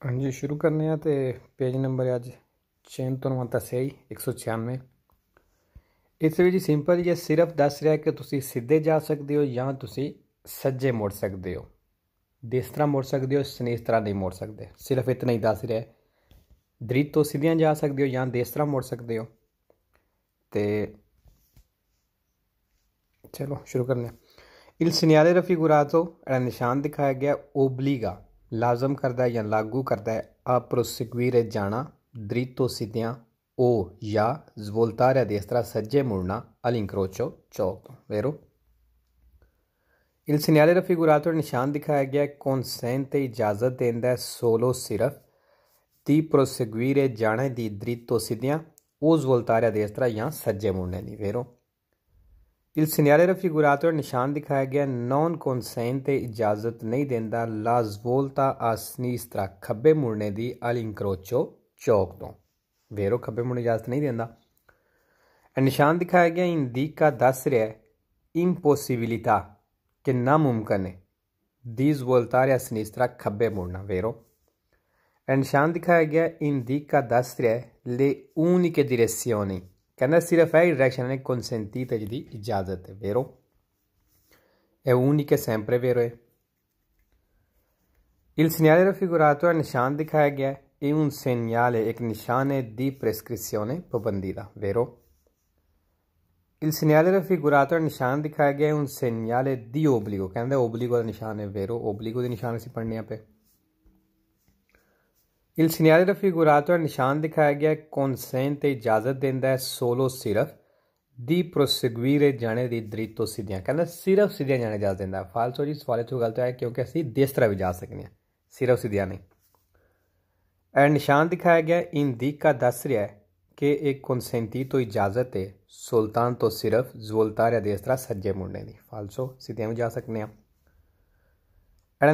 हाँ जी, शुरू करने हैं तो पेज नंबर है अज 609 सही 196। इस विच सिंपल जी सिर्फ दस रहा है कि तुसी सीधे जा सकते हो या तुसी सज्जे मुड़ सकते हो, जिस तरह मुड़ सकते हो इस तरह नहीं मुड़ सकते। सिर्फ इतना ही दस रहा है, दृतो सीधियां जा सकते हो या जिस तरह मुड़ सकते हो। तो चलो शुरू करने हैं। इल सिनियाले रफिगुरातो निशान दिखाया गया ओबलीगा लाजम करता है या लागू करता है a proseguire जाना dritto सीधियां ओ या svoltare a destra सज्जे मुड़ना all'incrocio चौक तो वेरो। इल सिनियाले रफिगुरातो निशान दिखाया गया consente इजाज़त देंदा है सोलो सिर्फ di proseguire जाने दी dritto सीधियां O svoltare a destra या सज्जे मुड़ने दी वेरो। इल सिनियाले रफिगुरातो निशान दिखाया गया नॉन कॉन्सेंटे इजाज़त नहीं देंदा ला स्वोल्ता आ सिनिस्त्रा खब्बे मुड़ने दी all'incrocio चौक तो वेरो खब्बे मुड़ने इजाज़त नहीं देंदा। निशान दिखाया गया इंडिका दस रहा है इम्पॉसिबिलिटा कि नामुमकिन है दी स्वोल्तारे आ सिनिस्त्रा खब्बे मुड़ना वेरो। निशान दिखाया गया इंडिका दस रहा है ले uniche direzioni कहना सिर्फ है डायरेक्शन ने consentita दी इजाज़त है वेरो। è uniche sempre vero है। il segnale raffigurato निशान दिखाया गया è un segnale एक निशान है di prescrizione पाबंदी दा वेरो। il segnale raffigurato निशान दिखाया गया è un segnale di obbligo कहंदा obbligo दा निशान है वेरो। obbligo दे निशान असीं पढ़ने पे। il segnale raffigurato निशान दिखाया गया consente इजाज़त देंदा है सोलो सिर्फ di proseguire जाने दी dritto सीधियां कहंदा सिर्फ सीधियां जाने इजाज़त देंदा है। फालसो जी सवाल इत्थों गलत है क्योंकि असीं जिस तरह भी जा सकने हैं, सिर्फ सीधियां नहीं। निशान दिखाया गया इंडिका दस रहा है कि एक consentito इजाज़त है सुल्तान तो सिर्फ svoltare a destra सज्जे मुड़ने दी। फालसो सीधियां भी जा सकने हैं।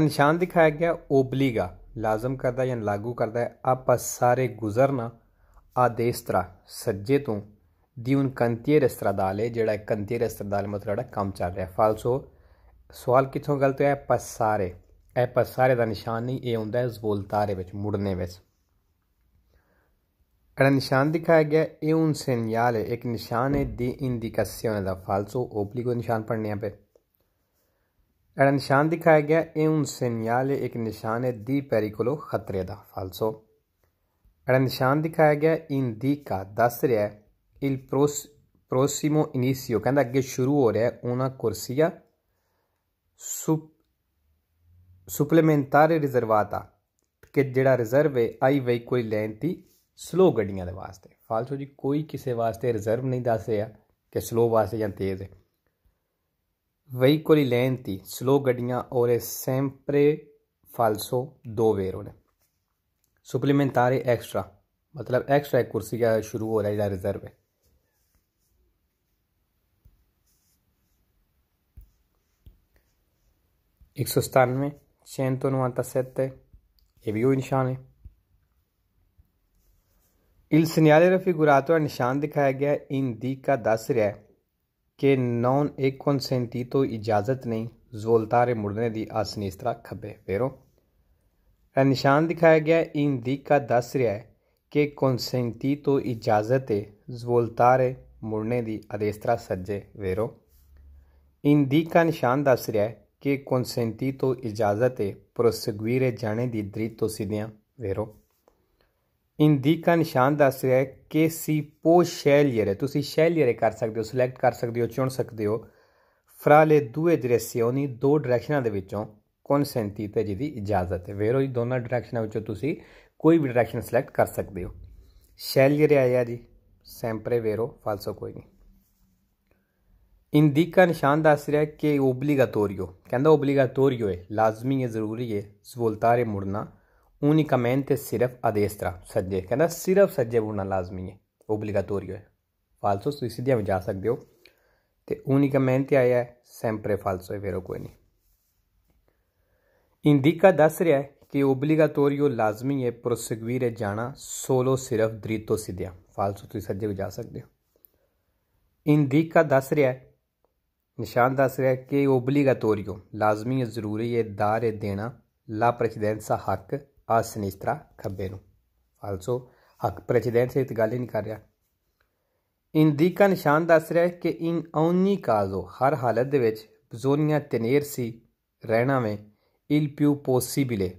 निशान दिखाया गया ओबलीगा लाजम करदा या लागू करदा है आप सारे गुजरना आ destra सज्जे तो दी उन cantiere stradale जेड़ा cantiere stradale मतलब काम चल रहा है। फालसो सवाल कितों गलत है passare ए passare दा निशान नहीं ये हुंदा है svoltare विच मुड़ने विच। निशान दिखाया गया ए un segnale एक निशान है दी indicazione दा। फालसो ओबलीगो निशान पढ़ने पे। निशान दिखाया गया è un segnale एक निशान है दी pericolo खतरे दा। फालसो। निशान दिखाया गया इंडिका दस रहा है il prossimo inizio कहंदा अगे शुरू हो रहा है una corsia supplementare riservata कि जेड़ा रिजर्व है आई veicoli lenti स्लो गड्डियां दे वास्ते। फालसो जी कोई किसी वास्ते रिजर्व नहीं दस रहा कि स्लो वास्ते या तेज़ है। veicoli lenti स्लो गड्डियां और sempre falso दो वेरो ने। supplementare एक्स्ट्रा मतलब एक्स्ट्रा एक कुर्सी का शुरू हो रहा है रिजर्व है। एक सौ 197 ये भी वही निशान है। il segnale raffigurato निशान दिखाया गया इंडिका दस रहा है कि नॉन एक consentito इजाज़त नहीं svoltare मुड़ने दी आ sinistra खब्बे वेरो। निशान दिखाया गया इंडिका दस रहा है कि consentito इजाज़त है svoltare मुड़ने दी a destra सज्जे वेरो। इंडिका निशान दस रहा है कि consentito इजाज़त है proseguire जाने दी dritto सीधियां वेरो। इंडिका निशान दस रहा है कि सी पो scegliere तुसी scegliere कर सकते हो, सिलेक्ट कर सकते हो, चुन सकते हो fra le due direzioni दो डायरेक्शनां दे विचों consentite जिहदी इजाज़त है वेरो। जी दोनों डायरेक्शनां विचों तुसी कोई भी डायरेक्शन सिलेक्ट कर सकते हो। scegliere आया जी sempre वेरो फालसो कोई नहीं। इंडिका निशान दस रहा है कि ओब्लिगाटोरियो कहंदा ओब्लिगाटोरियो है लाजमी है ज़रूरी है svoltare मुड़ना unicamente सिर्फ a destra सज्जे कहना सिर्फ सज्जे मुड़ना लाजमी है ओब्लिगाटोरियो है। फालसो तुसीं सीधियां भी जा सकते हो। तो unicamente आया है sempre फालसो है वेरो कोई नहीं। इंडिका दस रहा है कि ओब्लिगाटोरियो लाजमी है proseguire जाना सोलो सिर्फ dritto सीधियां। फालसो तुसीं सज्जे भी जा सकते हो। इंडिका दस रहा है निशान दस रहा है कि ओब्लिगाटोरियो लाजमी है ज़रूरी है दार देना ला प्रेसिडेंसा हक आ सिनिस्त्रा खब्बे नूं। फालसो हक प्रेसिडेंट से गल ही नहीं कर रहा। इंदिका निशान दस रहा है कि इन ogni caso हर हालत दे विच bisogna tenersi रहना में il più possibile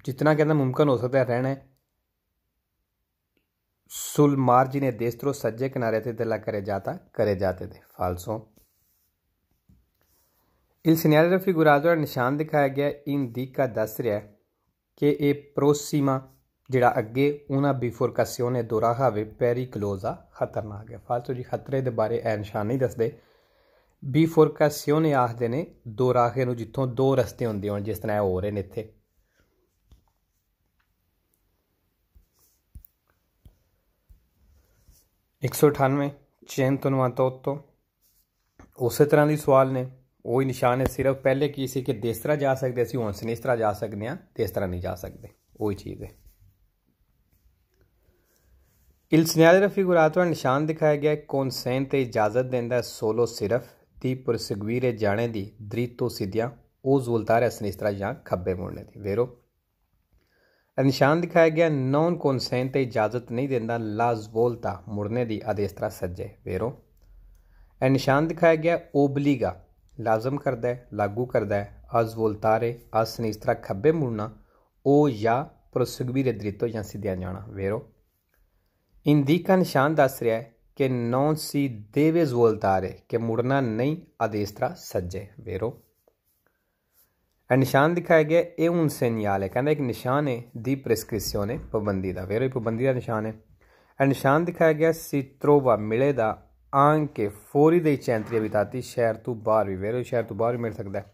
जितना कहना मुमकिन हो सकता है रहना है sul margine destro सज्जे किनारे थे दिला करे जाते थे। फालसो il segnale raffigurato का निशान दिखाया गया इंदिका दस रहा है कि ए प्रोसीमा जिहड़ा अगे उन्हां बिफोरकासियोने दो राहावे पेरिकलोजा खतरनाक है। फालतू जी खतरे दे बारे ए निशान नहीं दसदे। बिफोरकासियोने आखदे ने दो राहे नूं जिथों दो रस्ते हुंदे होण जिस तरह हो रहे ने इत्थे। 198 198 उस तरह के सवाल ने वही निशान है सिर्फ पहले की सी कि देसरा जा सकते सी हुण सनिस्त्रा जा सकते हैं देसरा नहीं जा सकते वही चीज़ है। il segnale raffigurato का निशान दिखाया गया consente इजाज़त देंदा सोलो सिर्फ दी proseguire जाने दी dritto सीधियां O svoltare a sinistra या खब्बे मुड़ने दी वेरो। निशान दिखाया गया नॉन consente इजाज़त नहीं देंदा la svolta मुड़ने दी a destra सज्जे वेरो। निशान दिखाया गया ओबलीगा लाजम करदा है लागू करदा है a svoltare a sinistra खब्बे मुड़ना ओ या proseguire dritto या सीधियां जाना वेरो। इंदिका निशान दस रहा है कि नॉन सी देवे svoltare के मुड़ना नहीं a destra सज्जे वेरो। निशान दिखाया गया ए un segnale कहना एक निशान है दी प्रेस्क्रिप्शियोने पाबंदी दा वेरो पाबंदी का निशान है। निशान दिखाया गया si trova मिलेदा anche fuori dei centri abitati शहर तो बाहर भी वेरो शहर तो बाहर भी मिल सकता है।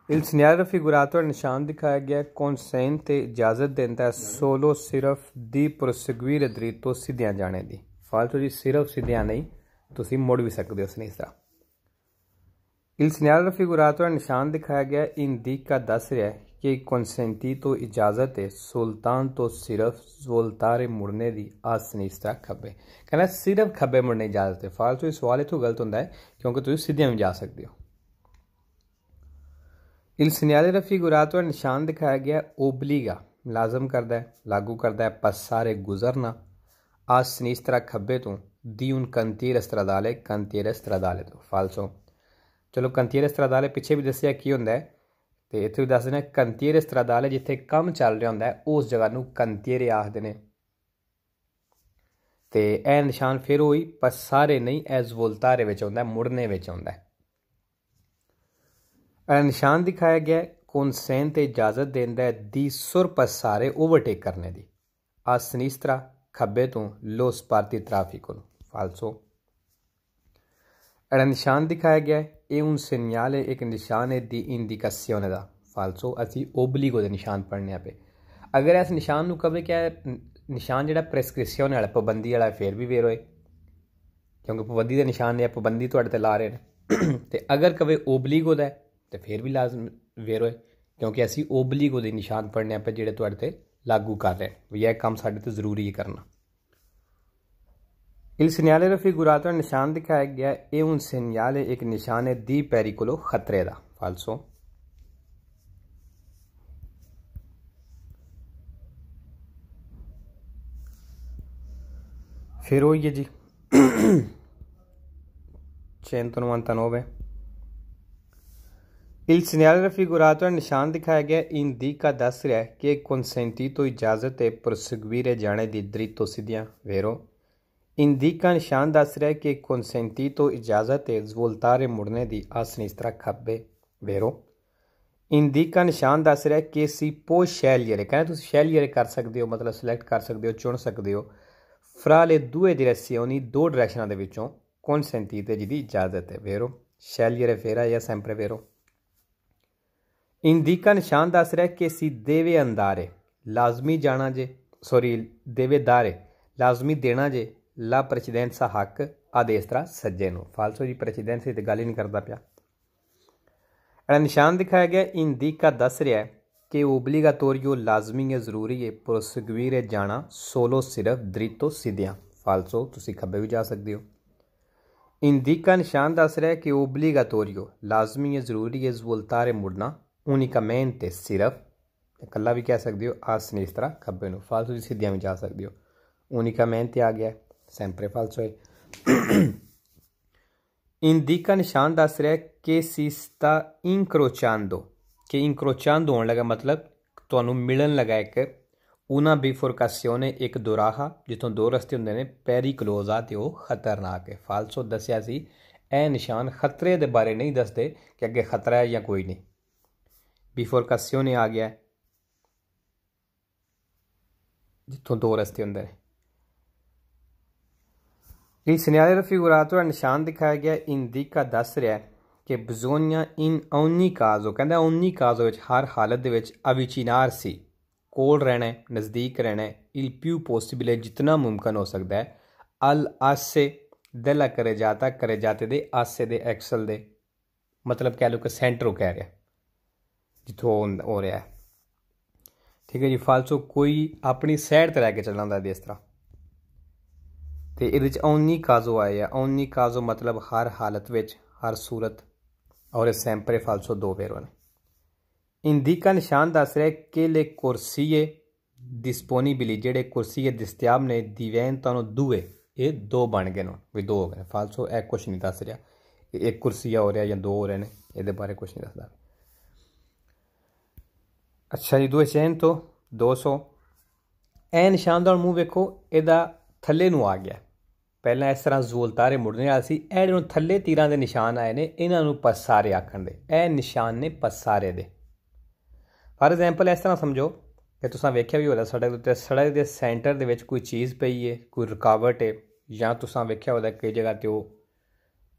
il segnale raffigurato निशान दिखाया गया consente इजाज़त देता है सोलो सिर्फ दी proseguire dritto सीधियां जाने दी। फालतू जी सिर्फ सीधियां नहीं तुसी मुड़ भी सकते हो सनिस्त्रा। il segnale raffigurato निशान दिखाया गया इंदिका दस रहा है कि consentito इजाज़त है soltanto सिर्फ svoltare मुड़ने दी आ सनिस्त्रा खब्बे कहना सिर्फ खब्बे मुड़ने की इजाज़त है। फालतू सवाल इतों गलत होंदा है क्योंकि तुम सीधियां भी जा सकते हो। il segnale raffigurato निशान दिखाया गया ओबलीगा लाजम करदा है लागू करदा है passare गुजरना आ sinistra खब्बे तो दी un cantiere stradale तो। फालसो चलो cantiere stradale पिछे भी दसिया की होंदा है तो इत्थे भी दस देना cantiere stradale जिथे कम चल रहा होंदा है उस जगह नूं cantiere आखदे ने। ते ए निशान फिर होई passare नहीं ए svoltare विच आउंदा है मुड़ने विच आउंदा है। निशान दिखाया गया consente इजाज़त देंदा है दी sorpassare ओवरटेक करने दी आ sinistra खब्बे तो lo sparti traffico फालसो। निशान दिखाया गया ए un segnale एक निशान है दी इंडिकेशिone दा फालसो असी ओबलीगो दे निशान पढ़ने पे। अगर इस निशान नूं कवे क्या निशान जिहड़ा प्रेस्क्रिप्शियोने वाला पाबंदी वाला फिर भी वेरो है क्योंकि पाबंदी दे निशान ने पाबंदी तुहाडे ते ला रहे ने ते अगर कवे ओबलीगो दा तो फिर भी लाजम वेरो है क्योंकि असी ओबलीगो दे निशान पढ़ने पे जिहड़े तुहाडे ते लागू कर रहे हैं यह काम साढ़े तो जरूरी है करना। il segnale raffigurato निशान दिखाया गया ए un segnale एक निशान है दी पेरिकोलो खतरे दा फालसो। फिर हो जी 199 il segnale raffigurato निशान दिखाया गया इंदिका दस रहा है कि consentito इजाज़त है proseguire जाने दी dritto सीधियां वेरो। इंदिका निशान दस रहा है कि consentito इजाज़त है svoltare मुड़ने दी आ sinistra खब्बे वेरो। इंदिका निशान दस रहा है कि सी può scegliere कहना तुम scegliere कर सकते हो मतलब सिलेक्ट कर सकते हो चुन सकते हो fra le due direzioni दो डायरेक्शनां दे विचों consentite जिहदी इजाज़त है वेरो। scegliere फेरा या sempre वेरो। इंदिका निशान दस रहा है कि सी देवे अंदारे लाजमी जाना जे देवे दारे लाजमी देना जे ला प्रेसिडेंसा हक आ destra सज्जे नूं फालसो जी प्रेसिडेंसी ते गल ही नहीं करता पिया। निशान दिखाया गया इंदिका दस रहा है कि ओब्लिगाटोरियो लाजमी है जरूरी है proseguire जाना सोलो सिर्फ dritto सीधियां फालसो तुसी खब्बे भी जा सकते हो। इंदिका निशान दस रहा है कि ओब्लिगाटोरियो लाजमी है जरूरी है svoltare मुड़ना unicamente सिर्फ कला भी कह सकते हो आ सिनिस्त्रा खब्बे नूं। फालसो की सीधियां भी जा सकते हो। उनिका मेहनती आ गया sempre falso है। इंडिका निशान दस रहा है कि si sta incrociando कि incrociando होने लगा मतलब तुहानू मिलन लगा एक una bifurcazione एक दोराहा जितों दो रस्ते होंदे ने pericolosa ते वो खतरनाक है। फालसो दसिया सी ए निशान खतरे दे बारे नहीं दसते कि अगे खतरा है या कोई नहीं। बिफोरकासियोने आ गया जितों दो रस्ते होंदे ने। Il segnale raffigurato है निशान दिखाया गया इंडिका दस रहा है कि bisogna in ogni caso कहंदा ogni caso विच हर हालत दे विच avvicinarsi कोल रहना है नज़दीक रहना है il più possibile जितना मुमकिन हो सकता है al asse della carreggiata दे asse दे एक्सल दे मतलब कह लो कि सेंटर कह रहा है जिथों हो रहा है। ठीक है जी। फालसो कोई अपनी सैड ते लैके चलना होंदा इस तरह तो ये ओनी काजो आया। ओनी काजो मतलब हर हालत विच हर सूरत और सैंपरे फालसो दो पेरो ने। इंडिका निशान दस रहा है कि ले कुर्सीए डिस्पोनिबली जेडे कुर्सीए दस्तियाब ने दिवैन तों दुए ये दो बन गए भी दो हो गए। फालसो ए कुछ नहीं दस रहा एक कुर्सीया हो रहा या दो हो रहे हैं ये बारे कुछ नहीं दसदा। अच्छा जी। दुए चैन तो 200 ए निशान का मूँह वेखो यदा थले नूं आ गया। पहला इस तरह जोल तारे मुड़ने वाला सी ए जो थले तीरां दे निशान आए ने इन्हों पसारे आखण दे ए निशान ने पसारे दे। फॉर एग्जाम्पल इस तरह समझो कि तुसां वेख्या भी होगा सड़क के सेंटर दे विच कोई चीज़ पई है कोई रुकावट है या तुसां वेख्या होगा कई जगह तो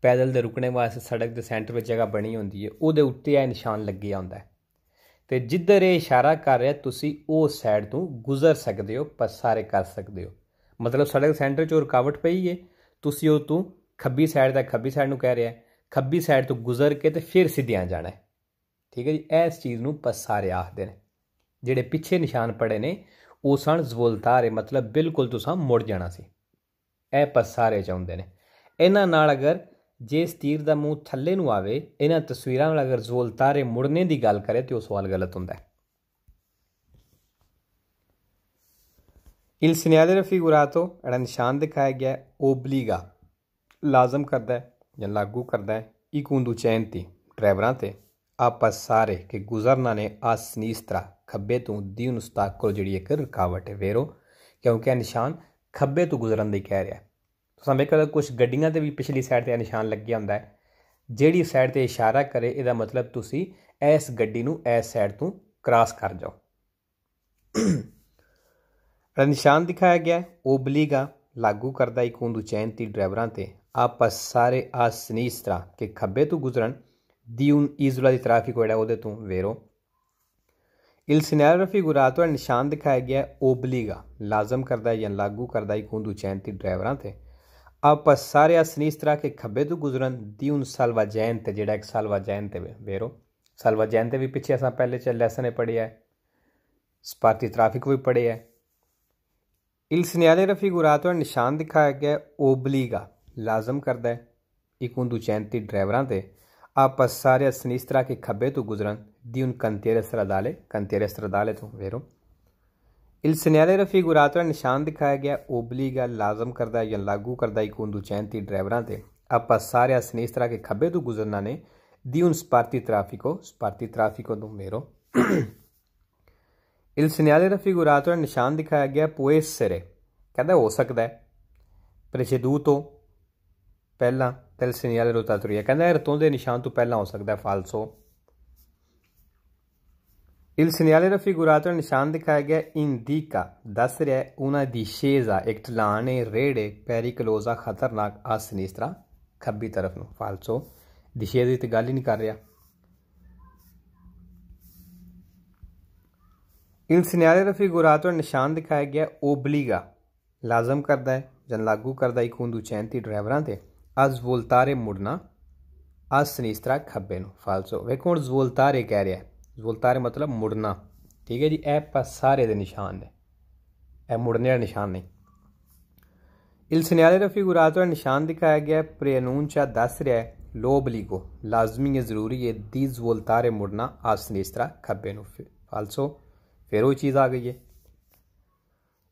पैदल दे रुकने वास्ते सड़क के सेंटर में जगह बनी होंदी है उहदे उत्ते ए निशान लग्गिया होंदा है तो जिधर ये इशारा कर रहा तुसी उस साइड तो गुजर सकते हो पसारे कर सकते हो। मतलब सड़क सेंटर चो रुकावट पई है तुसी वो तू खब्बी साइड का खब्बी साइड कह रहा है खब्बी साइड तो गुजर के तो फिर सीधियां जाना है। ठीक है जी। इस चीज़ नूं पसारे आखदे ने। जिहड़े पिछे निशान पड़े ने वो सन ज़वोल्तारे मतलब बिल्कुल तुसां मुड़ जाना सी ए पसारे चाहुंदे ने। इन्हां नाल अगर जे इस तीर का मूँह थले नूं आवे इन्हां तस्वीरां नाल अगर ज़वोल्तारे मुड़ने की गल करे तो सवाल गलत हुंदा है। Il segnale raffigurato ਜਿਹੜਾ निशान दिखाया गया है ओब्लिगा लाजम करता है या लागू करता है ई conducenti ड्राइवरां ते आपस सारे के गुजरना ने आ सिनिस्त्रा खब्बे तो दी उन स्ताको जिहड़ी एक रुकावट है वेरो क्योंकि निशान खब्बे तो गुजरन दी कह रहा है। तुसां वेखो कुछ गड्डियां ते भी पिछली साइड ते निशान लग्गिया हुंदा है जिहड़ी साइड ते इशारा करे इहदा मतलब तुसी इस गड्डी नूं इस साइड तो क्रॉस कर जाओ। निशान दिखाया गया ओब्लिगा लागू करदा ही conducenti ड्राइवरां ते आपस सारे आ सिनिस्त्रा के खब्बे तो गुजरन दी उन इजोला दी ट्रैफिक होड़ा ओहदे तो वेरो। Il segnale raffigurato निशान दिखाया गया ओब्लिगा लाजम करदा या लागू करदा ही conducenti ड्राइवरां ते आपस सारे आ सिनिस्त्रा के खब्बे तो गुजरन दी उन salvagente जेड़ा एक salvagente वेरो। salvagente भी पिछे असां पहले लेसन ने पढ़िया है स्पार्टी ट्रैफिक भी पढ़े है। Il segnale raffigurato निशान दिखाया गया ओब्लिगा लाजम करदा है ई conducenti ड्राइवरां ते आपस सारे सिनिस्त्रा के खब्बे तो गुजरन दी उन cantiere stradale तो वेरो। Il segnale raffigurato निशान दिखाया गया ओब्लिगा लाजम करदा या लागू करदा ई conducenti ड्राइवरां ते आपस सारे सिनिस्त्रा के खब्बे तो गुजरना ने दी उन स्पार्टी ट्रैफिको तो वेरो। Il segnale raffigurato निशान दिखाया गया può essere कहता हो सकता है preceduto पहला del segnale rotatoria कहता रतों के निशान तो पहला हो सकता है फालसो। Il segnale raffigurato निशान दिखाया गया indica दस रहा है una discesa एक ढलान है रेड़े pericolosa खतरनाक आ सिनिस्त्रा खब्बी तरफ नूं फालसो। discesa की गल ही नहीं कर रहा। Il segnale raffigurato निशान दिखाया गया ओब्लिगा लाजम करदा है जन लागू करदा ही conducenti ड्राइवरां ते अज वोल्तारे मुड़ना अज सिनिस्त्रा खब्बे नूं फालसो। वेखो हुण वोल्तारे कह रहा है वोल्तारे मतलब मुड़ना। ठीक है जी। ए पसारे दे निशान ने ए मुड़ने वाला निशान नहीं। Il segnale raffigurato निशान दिखाया गया preannuncia दस रहा है l'obbligo लाजमी है जरूरी है दी वोल्तारे मुड़ना अज सिनिस्त्रा खब्बे नूं फालसो। फिर वो चीज़ आ गई है।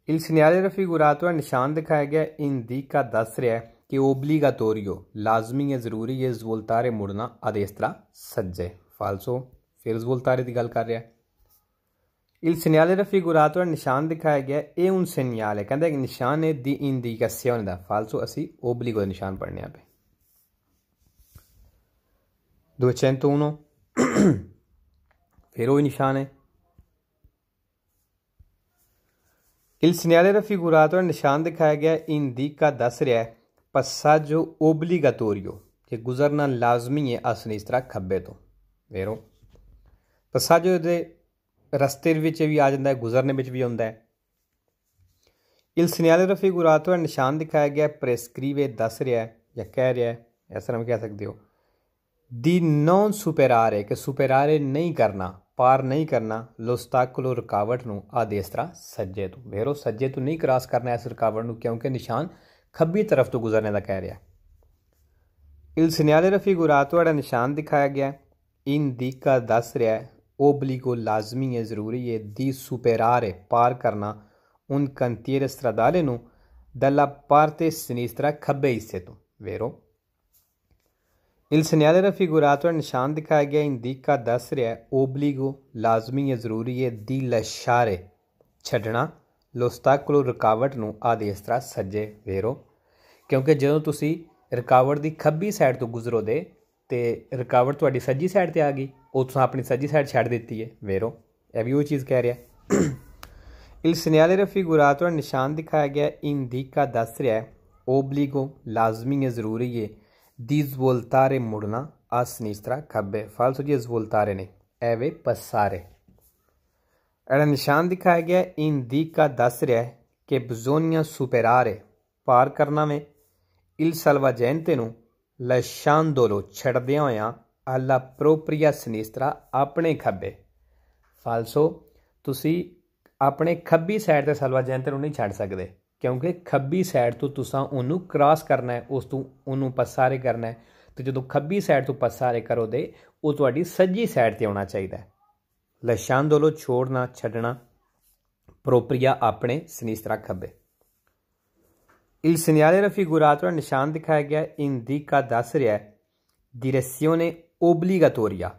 इल segnale raffigurato निशान दिखाया गया इंडिका दस रहा है कि ओब्लिगाटोरियो लाजमी है जरूरी है सवोल्तारे मुड़ना आ destra सज्जे फाल्सो फिर सवोल्तारे की गल कर रहा है। इल segnale raffigurato निशान दिखाया गया ये un segnale कहता है निशान है दी इंडिकेशन दा फाल्सो असी ओब्लिगो निशान पढ़ने पे 201 फिर वही निशान है। इल segnale raffigurato निशान दिखाया गया इंडिका दस रहा है passaggio obbligatorio कि गुजरना लाजमी है आ sinistra खब्बे तो वेरो passaggio दे रस्ते विच भी आ जाता है गुजरने विच भी आता है। इल segnale raffigurato निशान दिखाया गया प्रेस्क्रिवे दस रहा है या कह रहा है इस तरह कह सकते हो दी नॉन सुपेरारे कि सुपेरारे नहीं करना पार नहीं करना लोस्ताकुलो रुकावट नूं आ destra सज्जे तो वेरो सज्जे तो नहीं क्रॉस करना इस रुकावट नूं क्योंकि निशान खब्बी तरफ तो गुजरने का कह रहा है। इल segnale raffigurato निशान दिखाया गया इंडिका दस रहा है ओब्लिगो लाजमी है जरूरी है दी सुपेरारे पार करना उन cantiere stradale नूं dalla parte sinistra खब्बे हिस्से तो वेरो। इल segnale raffigurato निशान दिखाया गया इंडिका दस रहा है ओब्लिगो लाजमी है जरूरी है दी लशारे छड्डना लोस्ताकुलो रुकावट नूं आ destra सज्जे वेरो क्योंकि ਜਦੋਂ ਤੁਸੀਂ रुकावट की खब्बी साइड तो गुजरो दे ते रुकावट तुहाडी सज्जी साइड ते आ गई ਉਹ ਤੁਸੀਂ ਆਪਣੀ सज्जी साइड छड्ड ਦਿੱਤੀ है वेरो ਇਹ भी वो चीज़ कह रहा है। इल segnale raffigurato निशान दिखाया गया इंडिका दस रहा है ओब्लिगो लाजमी है जरूरी है दी svoltare मुड़ना आ sinistra खब्बे फाल्सो जी svoltare ने एवे passare। एड़ा निशान दिखाया गया इंडिका दस रहा है कि bisogna superare पार करना में इल salvagente नूं lasciandolo छड्डदियां होयां alla propria sinistra अपने खब्बे फाल्सो तुसी अपने खब्बी साइड ते salvagente नूं नहीं छड्ड सकदे क्योंकि खब्बी साइड तो तुसां उन्नू क्रॉस करना है उस तू उन्नू पसारे करना है तो जो खब्बी साइड तो पसारे करो दे वो तुहाडी सज्जी साइड ते होना चाहिए। lasciandolo छोड़ना छड्डना प्रोप्रिया अपने sinistra खब्बे। इल segnale raffigurato निशान दिखाया गया इंडिका दस रहा है direzione obbligatoria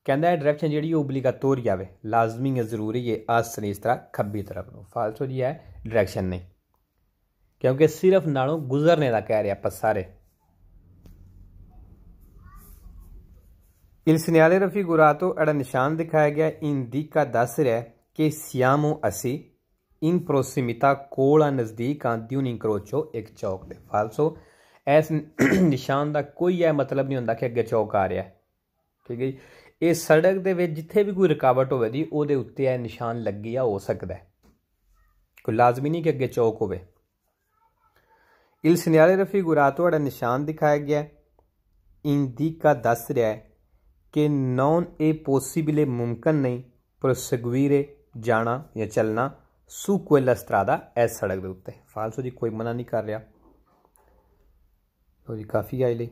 कहता है डायरेक्शन जी ओब्लिगाटोरिया वे लाजमी है जरूरी है आ sinistra खब्बी तरफ नो फाल्सो जी है डायरेक्शन नहीं क्योंकि सिर्फ नालों गुजरने का कह रहा पसारे। इल segnale raffigurato एड़ा निशान दिखाया गया इंडिका दस रहा है कि siamo असी इन प्रोसिमिता कोला नज़दीक आंदी उन इंक्रोचो एक चौक दे फाल्सो इस निशान का कोई यह मतलब नहीं होंदा कि अगे चौक आ रहा है ठीक है जी। इस सड़क दे विच जिथे भी कोई रुकावट होवे दी ओहदे उत्ते यह निशान लगी हो सकता है कोई लाजमी नहीं कि अगे चौक होवे। इल segnale raffigurato निशान दिखाया गया इंडिका दस रहा है कि नॉन ए पॉसिबल मुमकिन नहीं proseguire जाना या चलना su quella strada इस सड़क के उत्ते फाल्सो जी कोई मना नहीं कर रहा। तो जी काफ़ी आई ली।